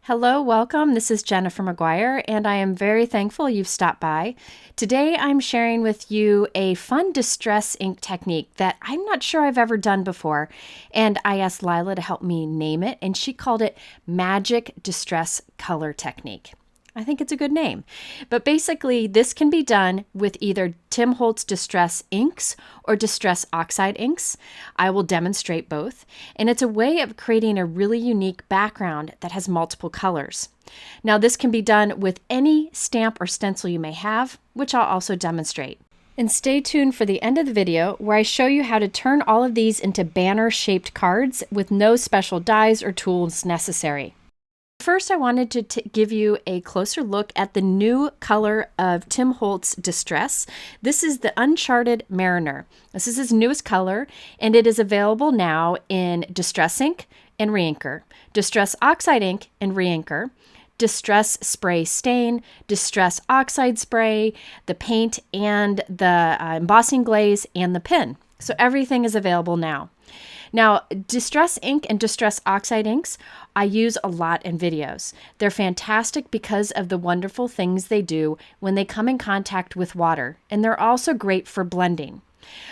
Hello, welcome. This is Jennifer McGuire, and I am very thankful you've stopped by. Today, I'm sharing with you a fun distress ink technique that I'm not sure I've ever done before, and I asked Lila to help me name it, and she called it Magic Distress Color Technique. I think it's a good name. But basically, this can be done with either Tim Holtz Distress Inks or Distress Oxide Inks. I will demonstrate both. And it's a way of creating a really unique background that has multiple colors. Now, this can be done with any stamp or stencil you may have, which I'll also demonstrate. And stay tuned for the end of the video where I show you how to turn all of these into banner-shaped cards with no special dies or tools necessary. First, I wanted to give you a closer look at the new color of Tim Holtz Distress. This is the Uncharted Mariner. This is his newest color, and it is available now in Distress Ink and Reinker, Distress Oxide Ink and Reinker, Distress Spray Stain, Distress Oxide Spray, the paint, and the embossing glaze, and the pen. So everything is available now. Now, Distress Ink and Distress Oxide Inks, I use a lot in videos. They're fantastic because of the wonderful things they do when they come in contact with water, and they're also great for blending.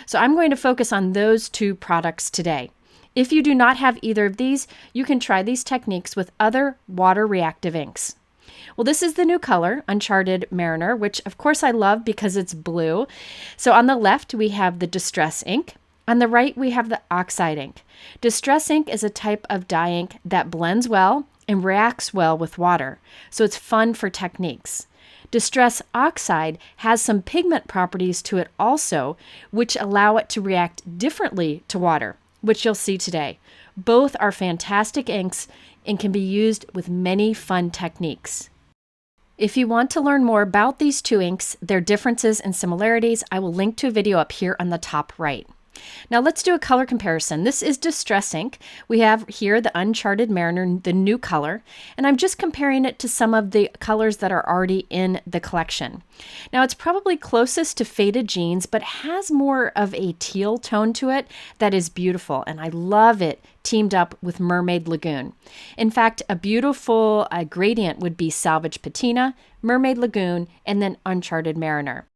So I'm going to focus on those two products today. If you do not have either of these, you can try these techniques with other water-reactive inks. Well, this is the new color, Uncharted Mariner, which of course I love because it's blue. So on the left, we have the Distress Ink. On the right, we have the Oxide Ink. Distress ink is a type of dye ink that blends well and reacts well with water, so it's fun for techniques. Distress Oxide has some pigment properties to it also, which allow it to react differently to water, which you'll see today. Both are fantastic inks and can be used with many fun techniques. If you want to learn more about these two inks, their differences and similarities, I will link to a video up here on the top right. Now let's do a color comparison. This is Distress Ink. We have here the Uncharted Mariner, the new color, and I'm just comparing it to some of the colors that are already in the collection. Now it's probably closest to Faded Jeans, but has more of a teal tone to it that is beautiful, and I love it teamed up with Mermaid Lagoon. In fact, a beautiful gradient would be Salvage Patina, Mermaid Lagoon, and then Uncharted Mariner.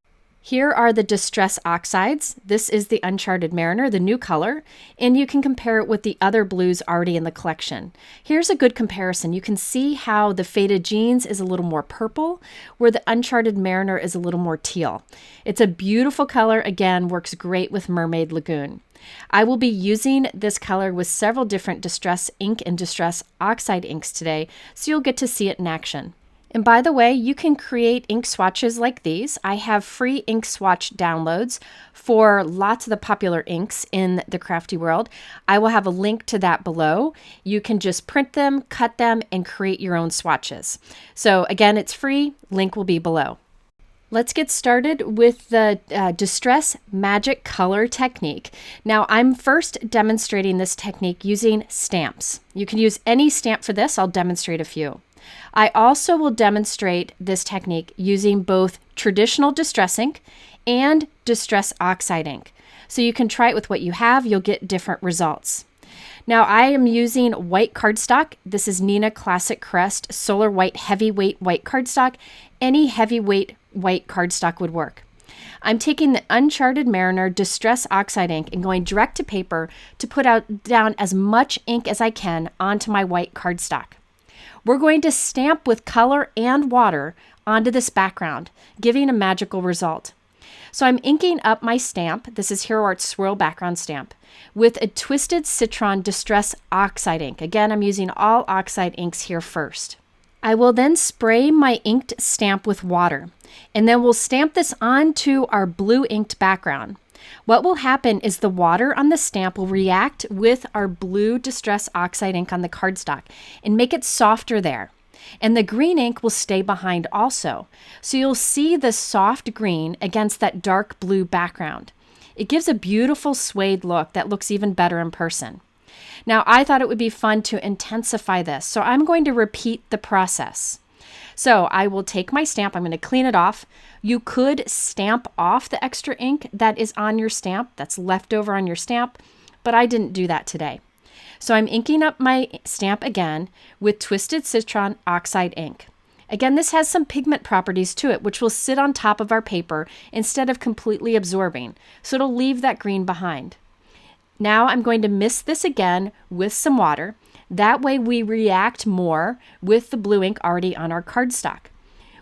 Here are the Distress Oxides. This is the Uncharted Mariner, the new color, and you can compare it with the other blues already in the collection. Here's a good comparison. You can see how the Faded Jeans is a little more purple, where the Uncharted Mariner is a little more teal. It's a beautiful color, again, works great with Mermaid Lagoon. I will be using this color with several different Distress Ink and Distress Oxide inks today, so you'll get to see it in action. And by the way, you can create ink swatches like these. I have free ink swatch downloads for lots of the popular inks in the crafty world. I will have a link to that below. You can just print them, cut them, and create your own swatches. So again, it's free. Link will be below. Let's get started with the Distress Magic Color Technique. Now, I'm first demonstrating this technique using stamps. You can use any stamp for this. I'll demonstrate a few. I also will demonstrate this technique using both traditional Distress Ink and Distress Oxide Ink. So you can try it with what you have, you'll get different results. Now I am using white cardstock. This is Neenah Classic Crest Solar White Heavyweight White Cardstock. Any heavyweight white cardstock would work. I'm taking the Uncharted Mariner Distress Oxide Ink and going direct to paper to put down as much ink as I can onto my white cardstock. We're going to stamp with color and water onto this background, giving a magical result. So I'm inking up my stamp, this is Hero Art Swirl background stamp, with a Twisted Citron Distress Oxide Ink. Again, I'm using all oxide inks here first. I will then spray my inked stamp with water, and then we'll stamp this onto our blue inked background. What will happen is the water on the stamp will react with our blue Distress Oxide ink on the cardstock and make it softer there. And the green ink will stay behind also. So you'll see the soft green against that dark blue background. It gives a beautiful suede look that looks even better in person. Now, I thought it would be fun to intensify this, so I'm going to repeat the process. So I will take my stamp, I'm going to clean it off. You could stamp off the extra ink that is on your stamp, that's left over on your stamp, but I didn't do that today. So I'm inking up my stamp again with Twisted Citron Oxide Ink. Again, this has some pigment properties to it, which will sit on top of our paper instead of completely absorbing. So it'll leave that green behind. Now I'm going to mist this again with some water. That way we react more with the blue ink already on our cardstock.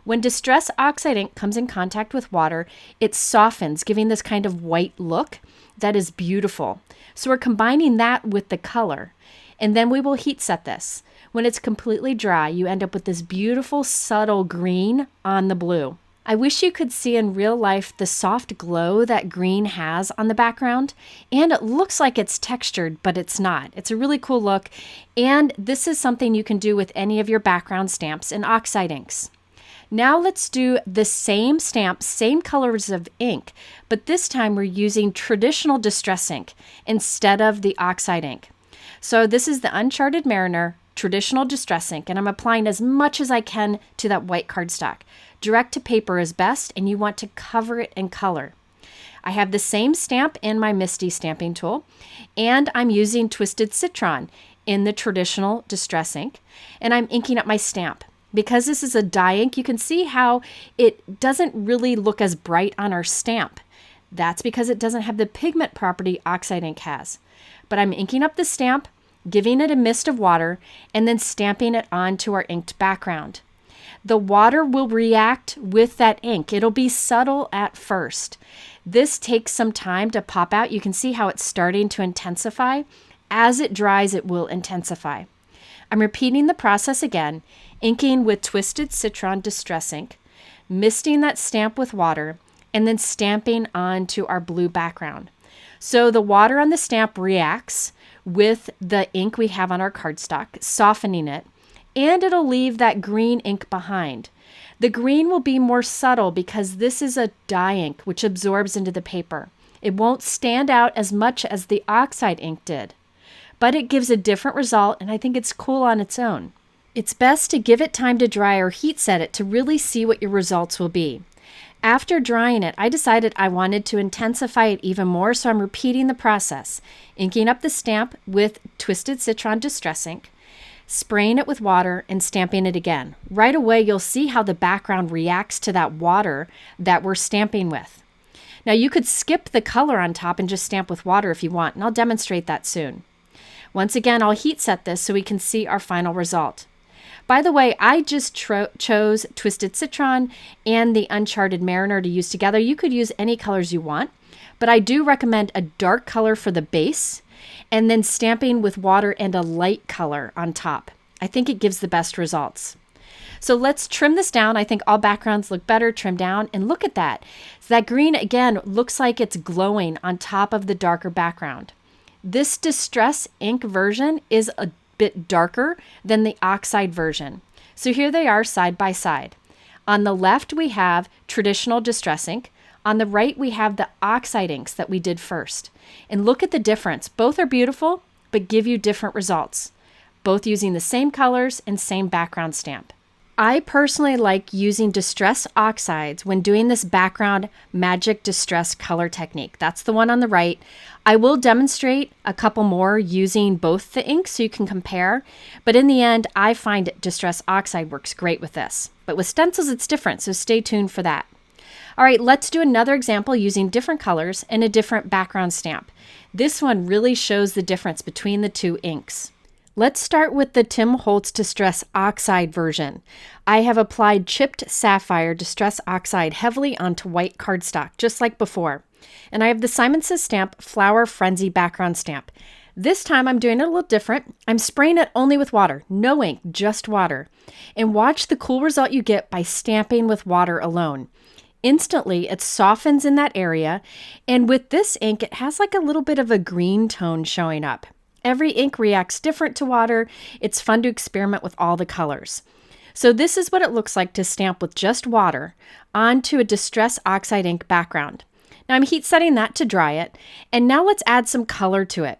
When Distress Oxide Ink comes in contact with water, it softens, giving this kind of white look that is beautiful. So we're combining that with the color, and then we will heat set this. When it's completely dry, you end up with this beautiful, subtle green on the blue. I wish you could see in real life the soft glow that green has on the background, and it looks like it's textured, but it's not. It's a really cool look, and this is something you can do with any of your background stamps and oxide inks. Now let's do the same stamp, same colors of ink, but this time we're using traditional Distress ink instead of the oxide ink. So this is the Uncharted Mariner Traditional Distress ink, and I'm applying as much as I can to that white cardstock. Direct to paper is best, and you want to cover it in color. I have the same stamp in my MISTI stamping tool, and I'm using Twisted Citron in the Traditional Distress ink, and I'm inking up my stamp. Because this is a dye ink, you can see how it doesn't really look as bright on our stamp. That's because it doesn't have the pigment property oxide ink has. But I'm inking up the stamp, giving it a mist of water, and then stamping it onto our inked background. The water will react with that ink. It'll be subtle at first. This takes some time to pop out. You can see how it's starting to intensify. As it dries, it will intensify. I'm repeating the process again, inking with Twisted Citron Distress Ink, misting that stamp with water, and then stamping onto our blue background. So the water on the stamp reacts with the ink we have on our cardstock, softening it, and it'll leave that green ink behind. The green will be more subtle because this is a dye ink which absorbs into the paper. It won't stand out as much as the oxide ink did, but it gives a different result, and I think it's cool on its own. It's best to give it time to dry or heat set it to really see what your results will be. After drying it, I decided I wanted to intensify it even more, so I'm repeating the process, inking up the stamp with Twisted Citron Distress Ink, spraying it with water, and stamping it again. Right away, you'll see how the background reacts to that water that we're stamping with. Now, you could skip the color on top and just stamp with water if you want, and I'll demonstrate that soon. Once again, I'll heat set this so we can see our final result. By the way, I just chose Twisted Citron and the Uncharted Mariner to use together. You could use any colors you want, but I do recommend a dark color for the base and then stamping with water and a light color on top. I think it gives the best results. So let's trim this down. I think all backgrounds look better trimmed down, and look at that. So that green, again, looks like it's glowing on top of the darker background. This Distress Ink version is a bit darker than the oxide version. So here they are side by side. On the left, we have traditional Distress Ink. On the right, we have the oxide inks that we did first. And look at the difference. Both are beautiful, but give you different results. Both using the same colors and same background stamp. I personally like using Distress Oxides when doing this background magic distress color technique. That's the one on the right. I will demonstrate a couple more using both the inks so you can compare, but in the end, I find Distress Oxide works great with this. But with stencils, it's different, so stay tuned for that. All right, let's do another example using different colors and a different background stamp. This one really shows the difference between the two inks. Let's start with the Tim Holtz Distress Oxide version. I have applied chipped sapphire Distress Oxide heavily onto white cardstock, just like before. And I have the Simon Says Stamp Flower Frenzy background stamp. This time I'm doing it a little different. I'm spraying it only with water, no ink, just water. And watch the cool result you get by stamping with water alone. Instantly, it softens in that area, and with this ink, it has like a little bit of a green tone showing up. Every ink reacts different to water. It's fun to experiment with all the colors. So this is what it looks like to stamp with just water onto a Distress Oxide ink background. Now I'm heat setting that to dry it, and now let's add some color to it.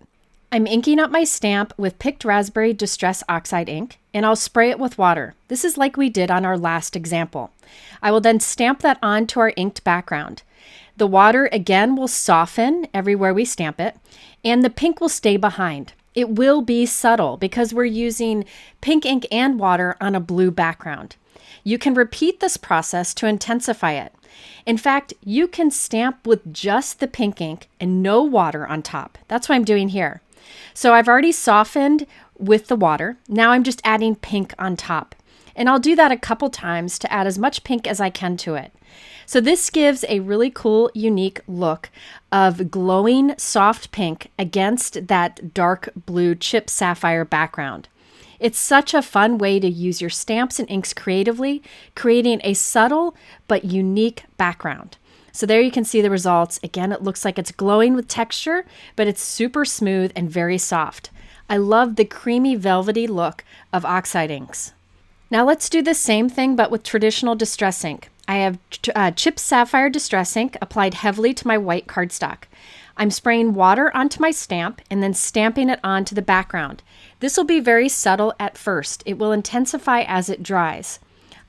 I'm inking up my stamp with Picked Raspberry Distress Oxide ink, and I'll spray it with water. This is like we did on our last example. I will then stamp that onto our inked background. The water again will soften everywhere we stamp it, and the pink will stay behind. It will be subtle because we're using pink ink and water on a blue background. You can repeat this process to intensify it. In fact, you can stamp with just the pink ink and no water on top. That's what I'm doing here. So I've already softened with the water. Now I'm just adding pink on top. And I'll do that a couple times to add as much pink as I can to it. So this gives a really cool, unique look of glowing soft pink against that dark blue chip sapphire background. It's such a fun way to use your stamps and inks creatively, creating a subtle but unique background. So there you can see the results. Again, it looks like it's glowing with texture, but it's super smooth and very soft. I love the creamy velvety look of oxide inks. Now let's do the same thing but with traditional distress ink. I have Chip Sapphire Distress Ink applied heavily to my white cardstock. I'm spraying water onto my stamp and then stamping it onto the background. This will be very subtle at first. It will intensify as it dries.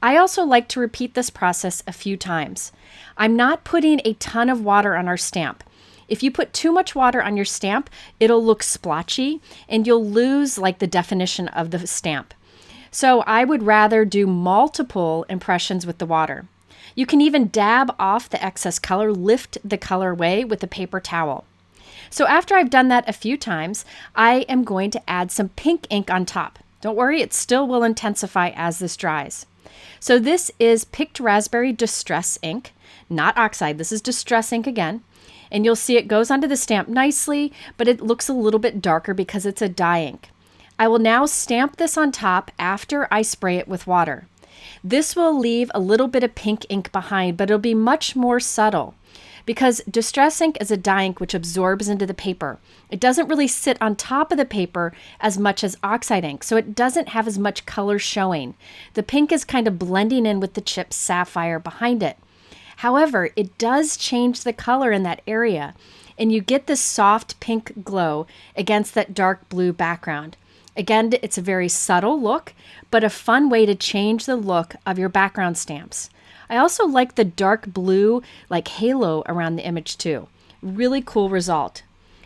I also like to repeat this process a few times. I'm not putting a ton of water on our stamp. If you put too much water on your stamp, it'll look splotchy and you'll lose like the definition of the stamp. So I would rather do multiple impressions with the water. You can even dab off the excess color, lift the color away with a paper towel. So after I've done that a few times, I am going to add some pink ink on top. Don't worry, it still will intensify as this dries. So this is Picked Raspberry Distress Ink, not oxide. This is Distress Ink again. And you'll see it goes onto the stamp nicely, but it looks a little bit darker because it's a dye ink. I will now stamp this on top after I spray it with water. This will leave a little bit of pink ink behind, but it'll be much more subtle because Distress Ink is a dye ink which absorbs into the paper. It doesn't really sit on top of the paper as much as oxide ink, so it doesn't have as much color showing. The pink is kind of blending in with the chip sapphire behind it. However, it does change the color in that area, and you get this soft pink glow against that dark blue background. Again, it's a very subtle look, but a fun way to change the look of your background stamps. I also like the dark blue, like halo around the image too. Really cool result.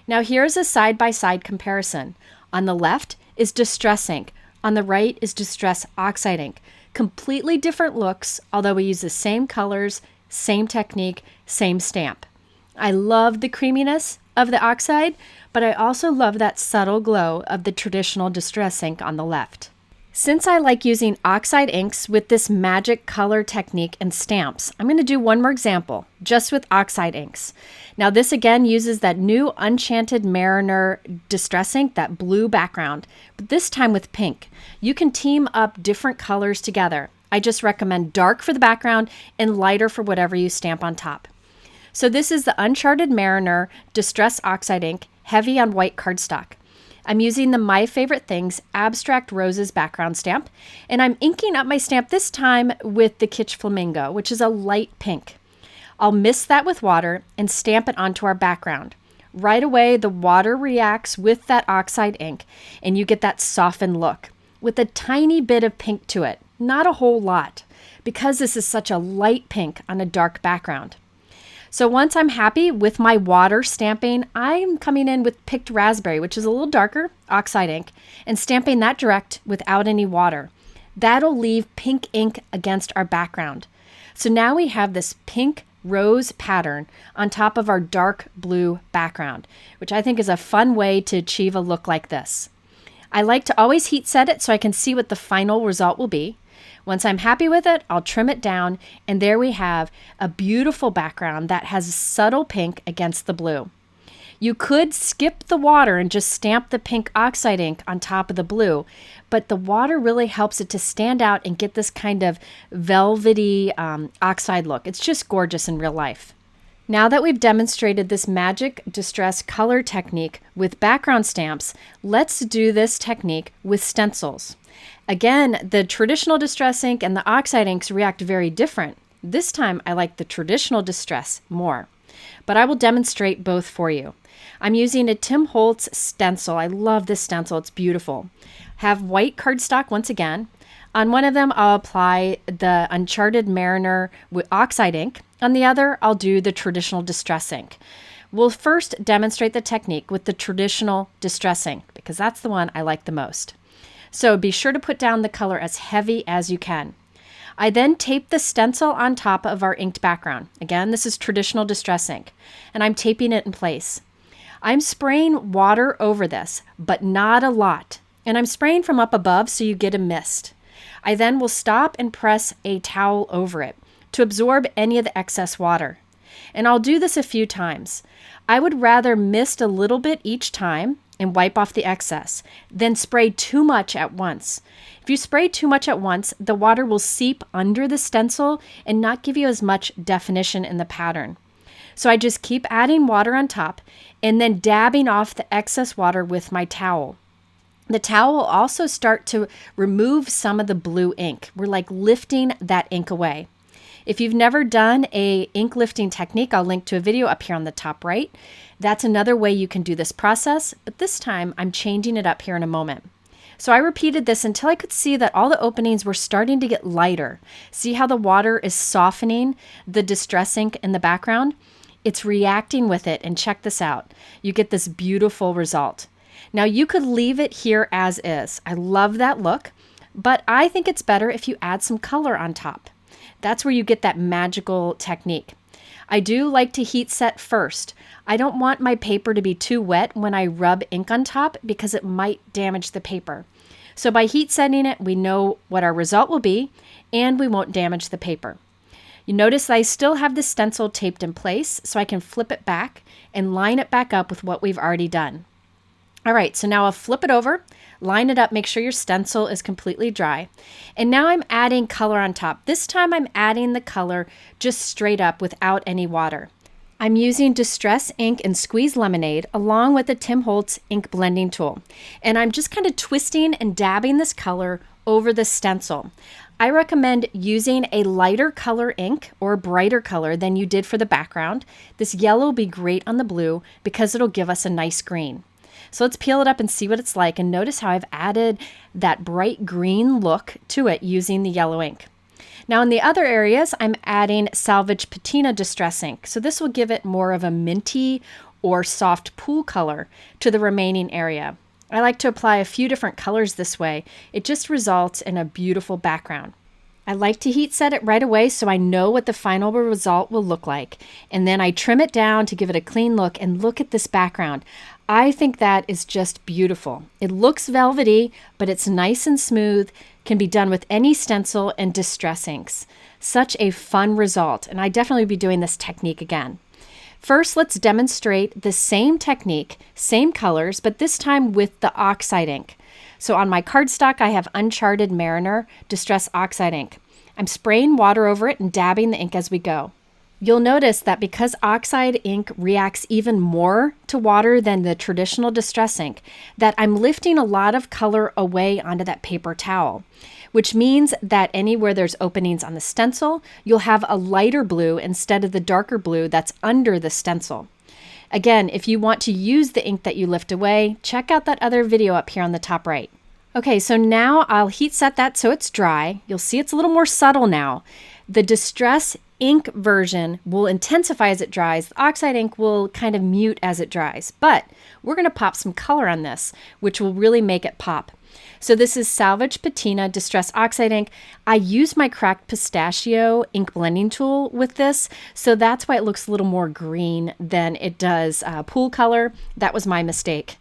Now here's a side-by-side comparison. On the left is Distress Ink. On the right is Distress Oxide Ink. Completely different looks, although we use the same colors, same technique, same stamp. I love the creaminess of the oxide, but I also love that subtle glow of the traditional Distress Ink on the left. Since I like using oxide inks with this magic color technique and stamps, I'm going to do one more example, just with oxide inks. Now this again uses that new Enchanted Mariner Distress Ink, that blue background, but this time with pink. You can team up different colors together. I just recommend dark for the background and lighter for whatever you stamp on top. So this is the Uncharted Mariner Distress Oxide Ink, heavy on white cardstock. I'm using the My Favorite Things Abstract Roses background stamp, and I'm inking up my stamp this time with the Kitsch Flamingo, which is a light pink. I'll mist that with water and stamp it onto our background. Right away, the water reacts with that oxide ink, and you get that softened look with a tiny bit of pink to it, not a whole lot, because this is such a light pink on a dark background. So once I'm happy with my water stamping, I'm coming in with Picked Raspberry, which is a little darker, oxide ink, and stamping that direct without any water. That'll leave pink ink against our background. So now we have this pink rose pattern on top of our dark blue background, which I think is a fun way to achieve a look like this. I like to always heat set it so I can see what the final result will be. Once I'm happy with it, I'll trim it down, and there we have a beautiful background that has subtle pink against the blue. You could skip the water and just stamp the pink oxide ink on top of the blue, but the water really helps it to stand out and get this kind of velvety oxide look. It's just gorgeous in real life. Now that we've demonstrated this magic distress color technique with background stamps, let's do this technique with stencils. Again, the traditional distress ink and the oxide inks react very different. This time I like the traditional distress more, but I will demonstrate both for you. I'm using a Tim Holtz stencil. I love this stencil. It's beautiful. Have white cardstock once again. On one of them, I'll apply the Uncharted Mariner with oxide ink. On the other, I'll do the traditional distress ink. We'll first demonstrate the technique with the traditional Distress Ink because that's the one I like the most. So be sure to put down the color as heavy as you can. I then tape the stencil on top of our inked background. Again, this is traditional Distress Ink, and I'm taping it in place. I'm spraying water over this, but not a lot. And I'm spraying from up above so you get a mist. I then will stop and press a towel over it to absorb any of the excess water. And I'll do this a few times. I would rather mist a little bit each time and wipe off the excess than spray too much at once. If you spray too much at once, the water will seep under the stencil and not give you as much definition in the pattern. So I just keep adding water on top and then dabbing off the excess water with my towel. The towel will also start to remove some of the blue ink. We're like lifting that ink away. If you've never done a ink lifting technique, I'll link to a video up here on the top right. That's another way you can do this process, but this time I'm changing it up here in a moment. So I repeated this until I could see that all the openings were starting to get lighter. See how the water is softening the Distress Ink in the background? It's reacting with it, and check this out. You get this beautiful result. Now you could leave it here as is. I love that look, but I think it's better if you add some color on top. That's where you get that magical technique. I do like to heat set first. I don't want my paper to be too wet when I rub ink on top because it might damage the paper. So by heat setting it, we know what our result will be and we won't damage the paper. You notice I still have the stencil taped in place so I can flip it back and line it back up with what we've already done. All right, so now I'll flip it over, line it up, make sure your stencil is completely dry. And now I'm adding color on top. This time I'm adding the color just straight up without any water. I'm using Distress Ink and Squeeze Lemonade along with the Tim Holtz ink blending tool. And I'm just kind of twisting and dabbing this color over the stencil. I recommend using a lighter color ink or brighter color than you did for the background. This yellow will be great on the blue because it'll give us a nice green. So let's peel it up and see what it's like, and notice how I've added that bright green look to it using the yellow ink. Now in the other areas, I'm adding Salvage Patina Distress Ink. So this will give it more of a minty or soft pool color to the remaining area. I like to apply a few different colors this way. It just results in a beautiful background. I like to heat set it right away so I know what the final result will look like. And then I trim it down to give it a clean look, and look at this background. I think that is just beautiful. It looks velvety, but it's nice and smooth, can be done with any stencil and Distress Inks. Such a fun result, and I definitely will be doing this technique again. First, let's demonstrate the same technique, same colors, but this time with the Oxide ink. So on my cardstock, I have Uncharted Mariner Distress Oxide Ink. I'm spraying water over it and dabbing the ink as we go. You'll notice that because Oxide ink reacts even more to water than the traditional Distress Ink, that I'm lifting a lot of color away onto that paper towel, which means that anywhere there's openings on the stencil, you'll have a lighter blue instead of the darker blue that's under the stencil. Again, if you want to use the ink that you lift away, check out that other video up here on the top right. Okay, so now I'll heat set that so it's dry. You'll see it's a little more subtle now. The Distress Ink version will intensify as it dries. The Oxide ink will kind of mute as it dries, but we're going to pop some color on this, which will really make it pop. So this is Salvage Patina Distress Oxide Ink. I used my Cracked Pistachio ink blending tool with this, so that's why it looks a little more green than it does pool color. That was my mistake.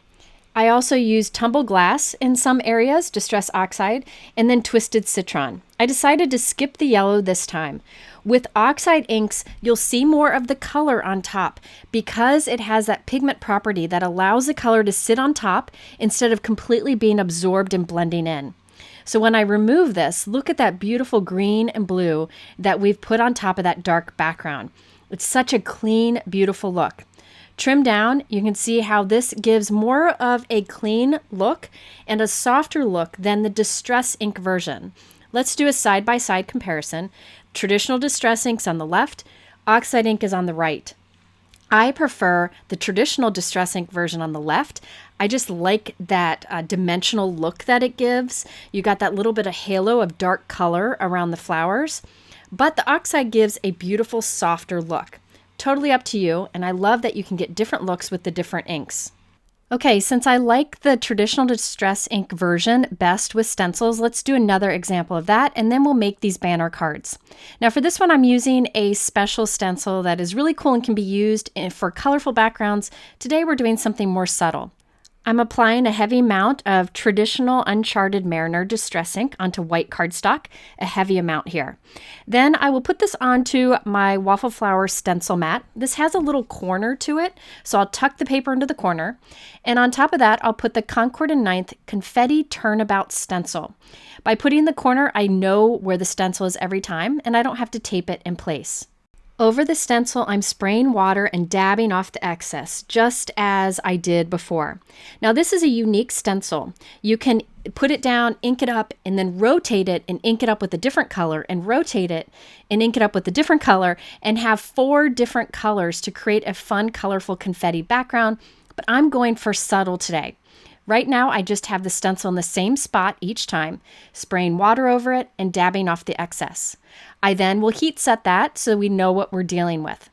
I also used Tumble Glass in some areas, Distress Oxide, and then Twisted Citron. I decided to skip the yellow this time. With Oxide inks, you'll see more of the color on top because it has that pigment property that allows the color to sit on top instead of completely being absorbed and blending in. So when I remove this, look at that beautiful green and blue that we've put on top of that dark background. It's such a clean, beautiful look. Trim down, you can see how this gives more of a clean look and a softer look than the Distress Ink version. Let's do a side-by-side comparison. Traditional Distress Ink's on the left, Oxide ink is on the right. I prefer the traditional Distress Ink version on the left. I just like that dimensional look that it gives. You got that little bit of halo of dark color around the flowers, but the Oxide gives a beautiful, softer look. totally up to you, and I love that you can get different looks with the different inks. Okay, since I like the traditional Distress ink version best with stencils, let's do another example of that, and then we'll make these banner cards. Now for this one, I'm using a special stencil that is really cool and can be used for colorful backgrounds. Today we're doing something more subtle. I'm applying a heavy amount of traditional Uncharted Mariner Distress ink onto white cardstock, a heavy amount here. Then I will put this onto my Waffle Flower stencil mat. This has a little corner to it, so I'll tuck the paper into the corner. And on top of that, I'll put the Concord and 9th Confetti Turnabout stencil. By putting the corner, I know where the stencil is every time, and I don't have to tape it in place. Over the stencil, I'm spraying water and dabbing off the excess, just as I did before. Now this is a unique stencil. You can put it down, ink it up, and then rotate it and ink it up with a different color, and rotate it and ink it up with a different color, and have 4 different colors to create a fun, colorful confetti background. But I'm going for subtle today. Right now, I just have the stencil in the same spot each time, spraying water over it and dabbing off the excess. I then will heat set that so we know what we're dealing with.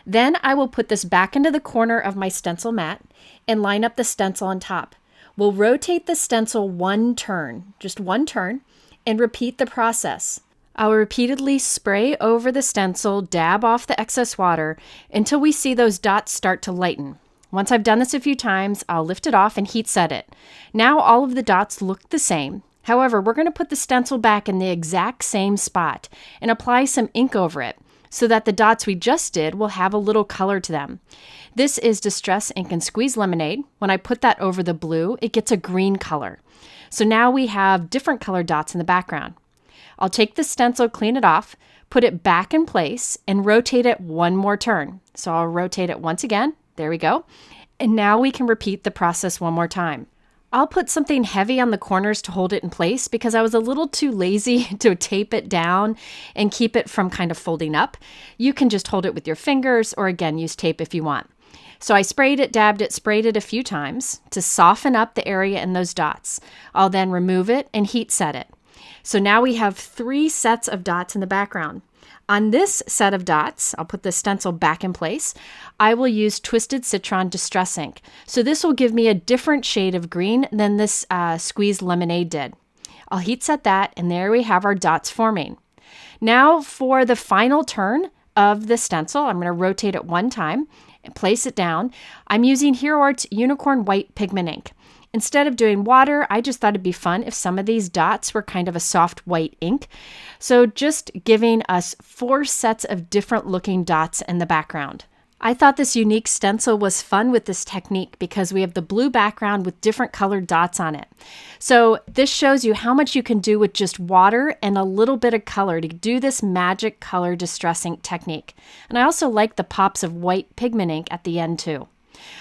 Then I will put this back into the corner of my stencil mat and line up the stencil on top. We'll rotate the stencil 1 turn, just 1 turn, and repeat the process. I'll repeatedly spray over the stencil, dab off the excess water until we see those dots start to lighten. Once I've done this a few times, I'll lift it off and heat set it. Now all of the dots look the same. However, we're going to put the stencil back in the exact same spot and apply some ink over it so that the dots we just did will have a little color to them. This is Distress Ink and Squeeze Lemonade. When I put that over the blue, it gets a green color. So now we have different colored dots in the background. I'll take the stencil, clean it off, put it back in place, and rotate it 1 more turn. So I'll rotate it once again. There we go. And now we can repeat the process 1 more time. I'll put something heavy on the corners to hold it in place because I was a little too lazy to tape it down and keep it from kind of folding up. You can just hold it with your fingers or again use tape if you want. So I sprayed it, dabbed it, sprayed it a few times to soften up the area in those dots. I'll then remove it and heat set it. So now we have 3 sets of dots in the background. On this set of dots, I'll put the stencil back in place. I will use Twisted Citron Distress Ink. So this will give me a different shade of green than this Squeeze Lemonade did. I'll heat set that, and there we have our dots forming. Now for the final turn of the stencil, I'm going to rotate it 1 time and place it down. I'm using Hero Art's Unicorn White Pigment Ink. Instead of doing water, I just thought it'd be fun if some of these dots were kind of a soft white ink. So just giving us 4 sets of different looking dots in the background. I thought this unique stencil was fun with this technique because we have the blue background with different colored dots on it. So this shows you how much you can do with just water and a little bit of color to do this magic color distress ink technique. And I also like the pops of white pigment ink at the end too.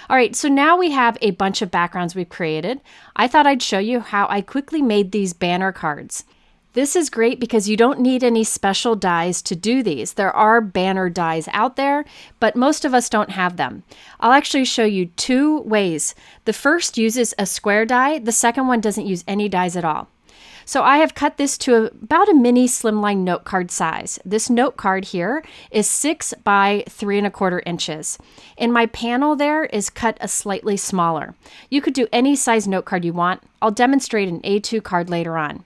All right, so now we have a bunch of backgrounds we've created. I thought I'd show you how I quickly made these banner cards. This is great because you don't need any special dies to do these. There are banner dies out there, but most of us don't have them. I'll actually show you 2 ways. The first uses a square die. The second one doesn't use any dies at all. So I have cut this to about a mini slimline note card size. This note card here is 6 by 3 1/4 inches. And my panel there is cut a slightly smaller. You could do any size note card you want. I'll demonstrate an A2 card later on.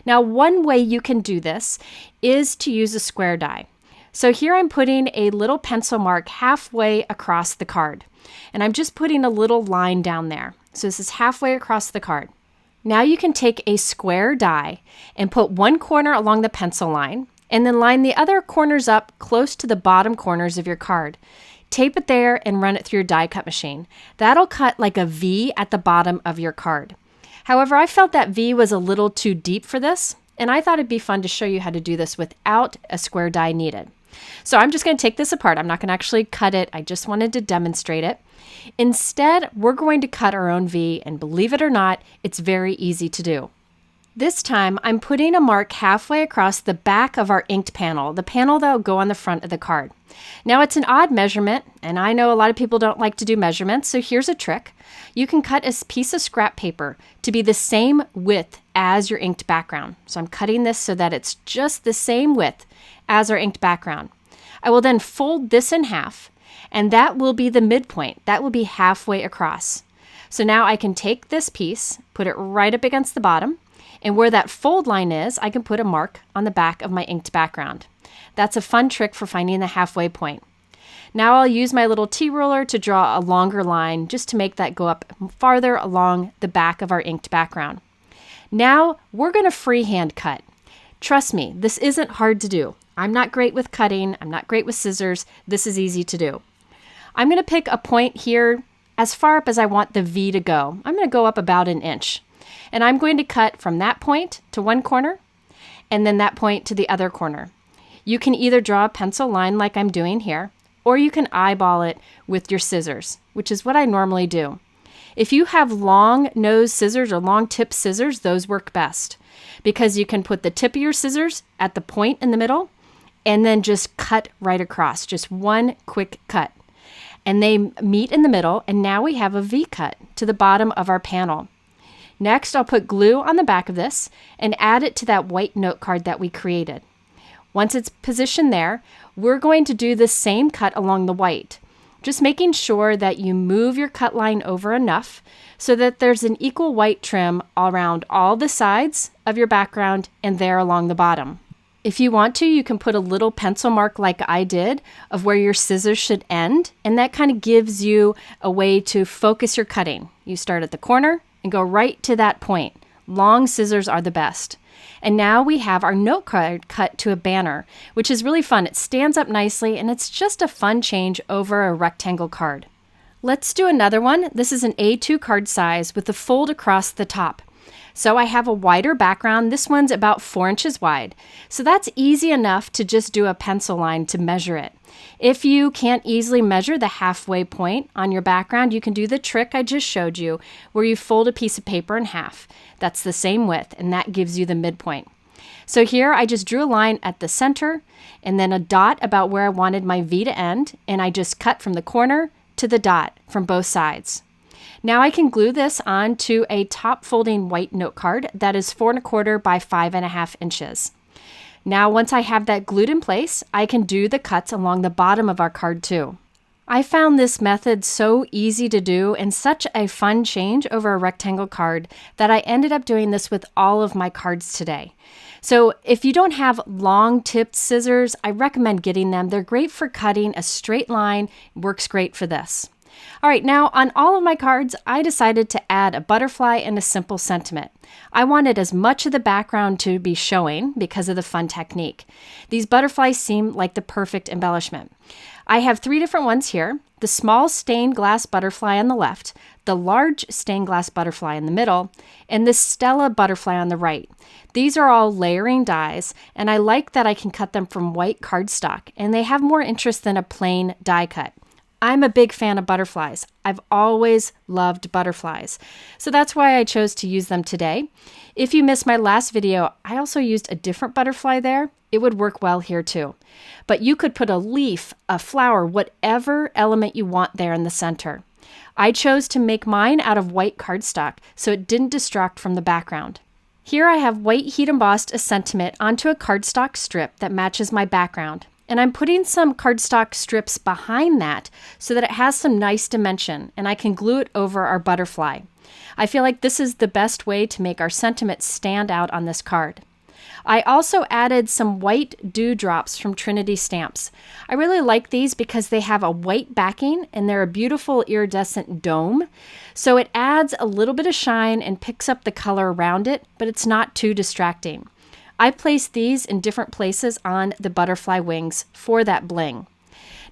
Now, one way you can do this is to use a square die. So here I'm putting a little pencil mark halfway across the card. And I'm just putting a little line down there. So this is halfway across the card. Now you can take a square die and put one corner along the pencil line and then line the other corners up close to the bottom corners of your card. Tape it there and run it through your die cut machine. That'll cut like a V at the bottom of your card. However, I felt that V was a little too deep for this, and I thought it'd be fun to show you how to do this without a square die needed. So I'm just going to take this apart. I'm not going to actually cut it. I just wanted to demonstrate it. Instead, we're going to cut our own V, and believe it or not, it's very easy to do. This time, I'm putting a mark halfway across the back of our inked panel, the panel that will go on the front of the card. Now, it's an odd measurement, and I know a lot of people don't like to do measurements, so here's a trick. You can cut a piece of scrap paper to be the same width as your inked background. So I'm cutting this so that it's just the same width as our inked background. I will then fold this in half, and that will be the midpoint. That will be halfway across. So now I can take this piece, put it right up against the bottom, and where that fold line is, I can put a mark on the back of my inked background. That's a fun trick for finding the halfway point. Now I'll use my little T-ruler to draw a longer line just to make that go up farther along the back of our inked background. Now we're going to freehand cut. Trust me, this isn't hard to do. I'm not great with cutting. I'm not great with scissors. This is easy to do. I'm going to pick a point here as far up as I want the V to go. I'm going to go up about 1 inch. And I'm going to cut from that point to one corner and then that point to the other corner. You can either draw a pencil line like I'm doing here, or you can eyeball it with your scissors, which is what I normally do. If you have long nose scissors or long tip scissors, those work best because you can put the tip of your scissors at the point in the middle and then just cut right across, just one quick cut. And they meet in the middle, and now we have a V cut to the bottom of our panel. Next, I'll put glue on the back of this and add it to that white note card that we created. Once it's positioned there, we're going to do the same cut along the white, just making sure that you move your cut line over enough so that there's an equal white trim around all the sides of your background and there along the bottom. If you want to, you can put a little pencil mark like I did of where your scissors should end, and that kind of gives you a way to focus your cutting. You start at the corner and go right to that point. Long scissors are the best. And now we have our note card cut to a banner, which is really fun. It stands up nicely, and it's just a fun change over a rectangle card. Let's do another one. This is an A2 card size with a fold across the top. So I have a wider background. This one's about 4 inches wide. So that's easy enough to just do a pencil line to measure it. If you can't easily measure the halfway point on your background, you can do the trick I just showed you where you fold a piece of paper in half. That's the same width, and that gives you the midpoint. So here I just drew a line at the center and then a dot about where I wanted my V to end, and I just cut from the corner to the dot from both sides. Now I can glue this onto a top folding white note card that is 4 1/4 by 5.5 inches. Now once I have that glued in place, I can do the cuts along the bottom of our card too. I found this method so easy to do and such a fun change over a rectangle card that I ended up doing this with all of my cards today. So if you don't have long tipped scissors, I recommend getting them. They're great for cutting a straight line, works great for this. All right, now on all of my cards, I decided to add a butterfly and a simple sentiment. I wanted as much of the background to be showing because of the fun technique. These butterflies seem like the perfect embellishment. I have 3 different ones here: the small stained glass butterfly on the left, the large stained glass butterfly in the middle, and the Stella butterfly on the right. These are all layering dies, and I like that I can cut them from white cardstock, and they have more interest than a plain die cut. I'm a big fan of butterflies. I've always loved butterflies. So that's why I chose to use them today. If you missed my last video, I also used a different butterfly there. It would work well here too. But you could put a leaf, a flower, whatever element you want there in the center. I chose to make mine out of white cardstock so it didn't distract from the background. Here I have white heat embossed a sentiment onto a cardstock strip that matches my background. And I'm putting some cardstock strips behind that so that it has some nice dimension and I can glue it over our butterfly. I feel like this is the best way to make our sentiment stand out on this card. I also added some white dewdrops from Trinity stamps. I really like these because they have a white backing and they're a beautiful iridescent dome. So it adds a little bit of shine and picks up the color around it, but it's not too distracting. I placed these in different places on the butterfly wings for that bling.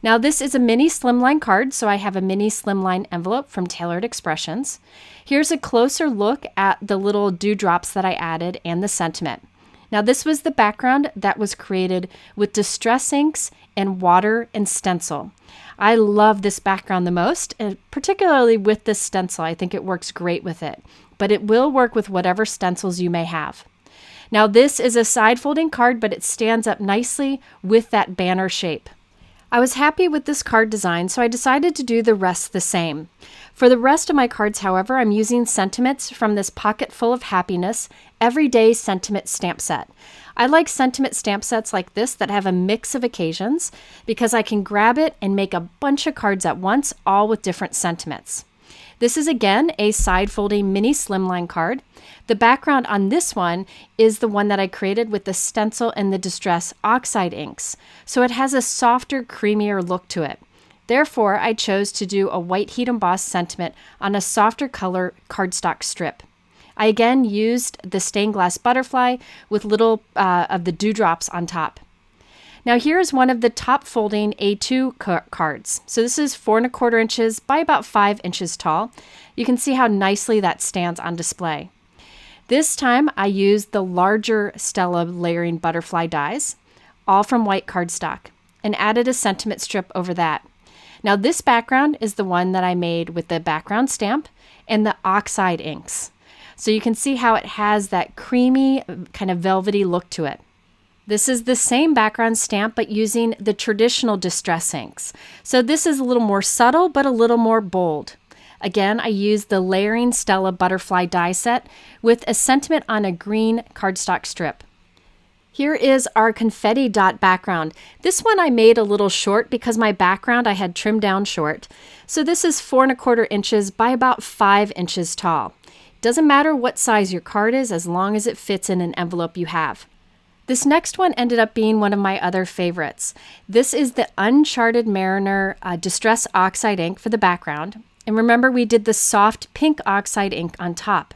Now this is a mini slimline card, so I have a mini slimline envelope from Tailored Expressions. Here's a closer look at the little dewdrops that I added and the sentiment. Now this was the background that was created with Distress Inks and water and stencil. I love this background the most, and particularly with this stencil. I think it works great with it, but it will work with whatever stencils you may have. Now this is a side folding card, but it stands up nicely with that banner shape. I was happy with this card design, so I decided to do the rest the same. For the rest of my cards, however, I'm using sentiments from this Pocket Full of Happiness Everyday Sentiment Stamp Set. I like sentiment stamp sets like this that have a mix of occasions because I can grab it and make a bunch of cards at once, all with different sentiments. This is again a side folding mini slimline card. The background on this one is the one that I created with the Stencil and the Distress Oxide inks, so it has a softer, creamier look to it. Therefore, I chose to do a white heat embossed sentiment on a softer color cardstock strip. I again used the stained glass butterfly with little of the dewdrops on top. Now here's one of the top folding A2 cards. So this is 4 1/4 inches by about 5 inches tall. You can see how nicely that stands on display. This time I used the larger Stella layering butterfly dies, all from white cardstock, and added a sentiment strip over that. Now this background is the one that I made with the background stamp and the oxide inks. So you can see how it has that creamy, kind of velvety look to it. This is the same background stamp, but using the traditional distress inks. So this is a little more subtle, but a little more bold. Again, I used the layering Stella butterfly die set with a sentiment on a green cardstock strip. Here is our confetti dot background. This one I made a little short because my background I had trimmed down short. So this is 4 1/4 inches by about 5 inches tall. Doesn't matter what size your card is as long as it fits in an envelope you have. This next one ended up being one of my other favorites. This is the Uncharted Mariner Distress Oxide Ink for the background. And remember, we did the soft pink oxide ink on top.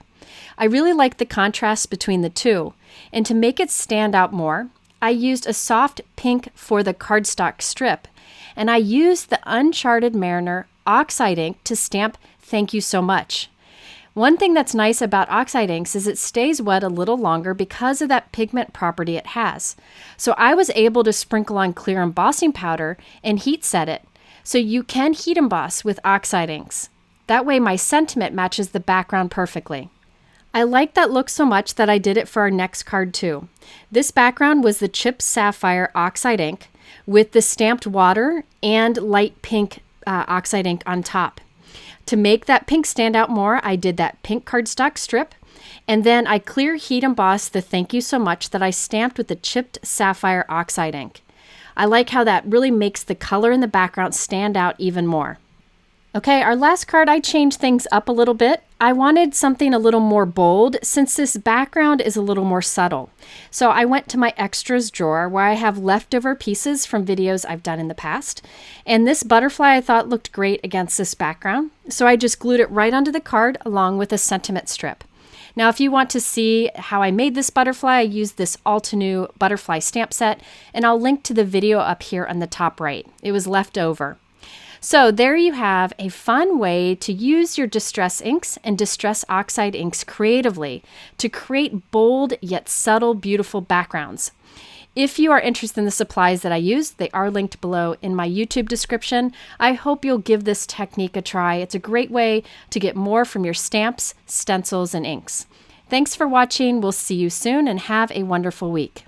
I really like the contrast between the two. And to make it stand out more, I used a soft pink for the cardstock strip. And I used the Uncharted Mariner Oxide Ink to stamp "Thank you so much." One thing that's nice about oxide inks is it stays wet a little longer because of that pigment property it has. So I was able to sprinkle on clear embossing powder and heat set it. So you can heat emboss with oxide inks. That way my sentiment matches the background perfectly. I like that look so much that I did it for our next card too. This background was the Chipped Sapphire Oxide Ink with the stamped water and light pink oxide ink on top. To make that pink stand out more, I did that pink cardstock strip, and then I clear heat embossed the "Thank you so much" that I stamped with the Chipped Sapphire Oxide Ink. I like how that really makes the color in the background stand out even more. Okay, our last card, I changed things up a little bit. I wanted something a little more bold since this background is a little more subtle. So I went to my extras drawer where I have leftover pieces from videos I've done in the past. And this butterfly I thought looked great against this background. So I just glued it right onto the card along with a sentiment strip. Now, if you want to see how I made this butterfly, I used this Altenew butterfly stamp set, and I'll link to the video up here on the top right. It was left over. So there you have a fun way to use your distress inks and distress oxide inks creatively to create bold yet subtle, beautiful backgrounds. If you are interested in the supplies that I used, they are linked below in my YouTube description. I hope you'll give this technique a try. It's a great way to get more from your stamps, stencils, and inks. Thanks for watching. We'll see you soon and have a wonderful week.